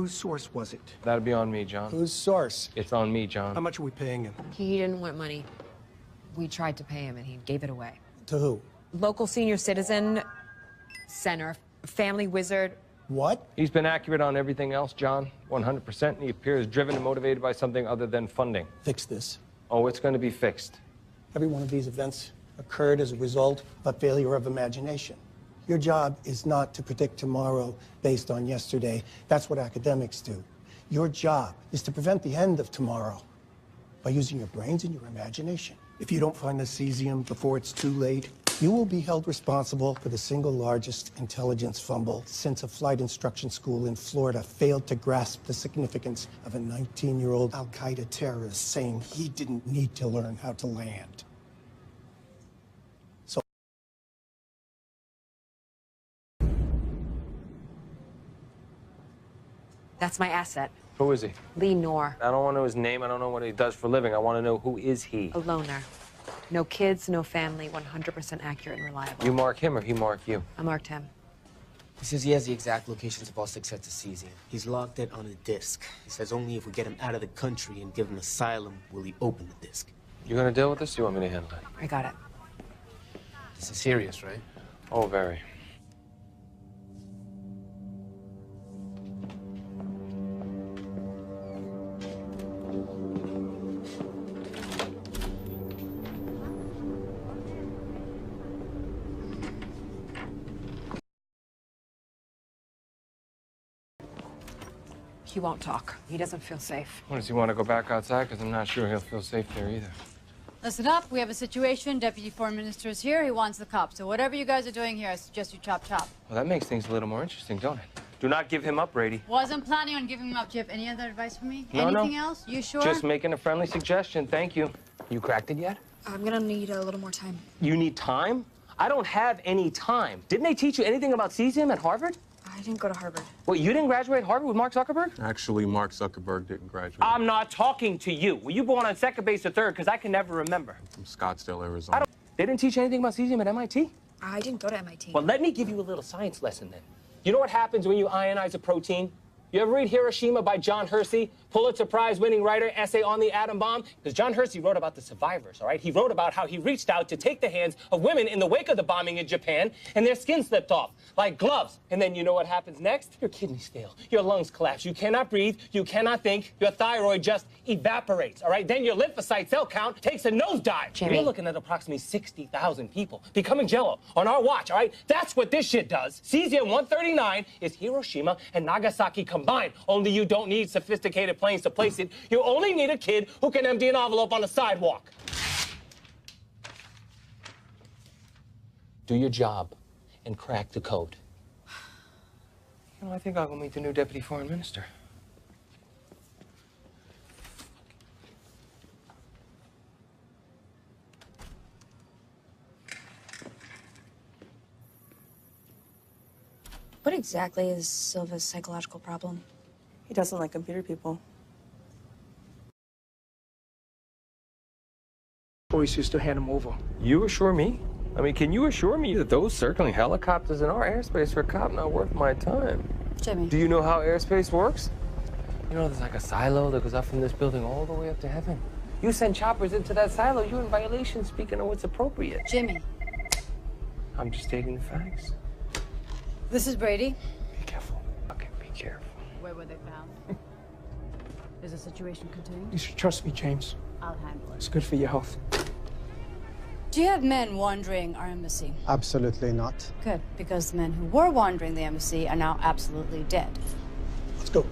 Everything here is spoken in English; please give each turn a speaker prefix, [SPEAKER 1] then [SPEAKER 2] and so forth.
[SPEAKER 1] Whose source was it?
[SPEAKER 2] That'd be on me, John.
[SPEAKER 1] Whose source?
[SPEAKER 2] It's on me, John.
[SPEAKER 1] How much are we paying him?
[SPEAKER 3] He didn't want money. We tried to pay him, and he gave it away.
[SPEAKER 1] To who?
[SPEAKER 3] Local senior citizen, center, family wizard.
[SPEAKER 1] What?
[SPEAKER 2] He's been accurate on everything else, John. 100%, and he appears driven and motivated by something other than funding.
[SPEAKER 1] Fix this.
[SPEAKER 2] Oh, it's going to be fixed.
[SPEAKER 1] Every one of these events occurred as a result of a failure of imagination. Your job is not to predict tomorrow based on yesterday. That's what academics do. Your job is to prevent the end of tomorrow by using your brains and your imagination. If you don't find the cesium before it's too late, you will be held responsible for the single largest intelligence fumble since a flight instruction school in Florida failed to grasp the significance of a 19-year-old Al-Qaeda terrorist saying he didn't need to learn how to land. So
[SPEAKER 3] That's my asset.
[SPEAKER 2] Who is he?
[SPEAKER 3] Lee Noor.
[SPEAKER 2] I don't want to know his name. I don't know what he does for a living. I want to know who is he.
[SPEAKER 3] A loner. No kids, no family, 100% accurate and reliable.
[SPEAKER 2] You mark him or he mark you?
[SPEAKER 3] I marked him.
[SPEAKER 4] He says he has the exact locations of all 6 sets of cesium. He's locked it on a disc. He says only if we get him out of the country and give him asylum will he open the disc.
[SPEAKER 2] You going to deal with this? Or you want me to handle it?
[SPEAKER 3] I got it.
[SPEAKER 4] This is serious, right?
[SPEAKER 2] Oh, very.
[SPEAKER 3] He won't talk. He doesn't feel safe.
[SPEAKER 2] What, does he want to go back outside? Because I'm not sure he'll feel safe there either.
[SPEAKER 5] Listen up. We have a situation. Deputy Foreign Minister is here. He wants the cops. So whatever you guys are doing here, I suggest you chop chop.
[SPEAKER 2] Well, that makes things a little more interesting, don't it? Do not give him up, Brady.
[SPEAKER 5] Wasn't planning on giving him up. Do you have any other advice for me?
[SPEAKER 2] No,
[SPEAKER 5] Anything
[SPEAKER 2] no.
[SPEAKER 5] else? You sure?
[SPEAKER 2] Just making a friendly suggestion. Thank you. You cracked it yet?
[SPEAKER 6] I'm gonna need a little more time.
[SPEAKER 2] You need time? I don't have any time. Didn't they teach you anything about cesium at Harvard?
[SPEAKER 6] I didn't go to Harvard.
[SPEAKER 2] What, you didn't graduate Harvard with Mark Zuckerberg?
[SPEAKER 7] Actually, Mark Zuckerberg didn't graduate.
[SPEAKER 2] I'm not talking to you. Were you born on second base or third? Because I can never remember.
[SPEAKER 7] From Scottsdale, Arizona.
[SPEAKER 2] They didn't teach you anything about cesium at MIT?
[SPEAKER 6] I didn't go to MIT.
[SPEAKER 2] Well, let me give you a little science lesson then. You know what happens when you ionize a protein? You ever read Hiroshima by John Hersey, Pulitzer Prize-winning writer, essay on the atom bomb? Because John Hersey wrote about the survivors, all right? He wrote about how he reached out to take the hands of women in the wake of the bombing in Japan, and their skin slipped off, like gloves. And then you know what happens next? Your kidneys fail, your lungs collapse, you cannot breathe, you cannot think, your thyroid just evaporates, all right? Then your lymphocyte cell count takes a nosedive.
[SPEAKER 3] Jimmy.
[SPEAKER 2] You're looking at approximately 60,000 people becoming jello on our watch, all right? That's what this shit does. Cesium-139 is Hiroshima and Nagasaki combined, only you don't need sophisticated planes to place it. You only need a kid who can empty an envelope on the sidewalk. Do your job and crack the code. You know, I think I'll go meet the new Deputy Foreign Minister.
[SPEAKER 6] What exactly is Silva's psychological problem?
[SPEAKER 8] He doesn't like computer people.
[SPEAKER 1] Boys used to hand him over.
[SPEAKER 2] You assure me? I mean, can you assure me that those circling helicopters in our airspace are a cop not worth my time?
[SPEAKER 5] Jimmy.
[SPEAKER 2] Do you know how airspace works? You know, there's like a silo that goes up from this building all the way up to heaven. You send choppers into that silo, you're in violation, speaking of what's appropriate.
[SPEAKER 5] Jimmy.
[SPEAKER 2] I'm just stating the facts.
[SPEAKER 5] This is Brady.
[SPEAKER 2] Be careful. Okay, be careful.
[SPEAKER 5] Where were they found? Is the situation contained?
[SPEAKER 1] You should trust me, James.
[SPEAKER 5] I'll handle it.
[SPEAKER 1] It's good for your health.
[SPEAKER 5] Do you have men wandering our embassy?
[SPEAKER 9] Absolutely not.
[SPEAKER 5] Good, because the men who were wandering the embassy are now absolutely dead.
[SPEAKER 1] Let's go.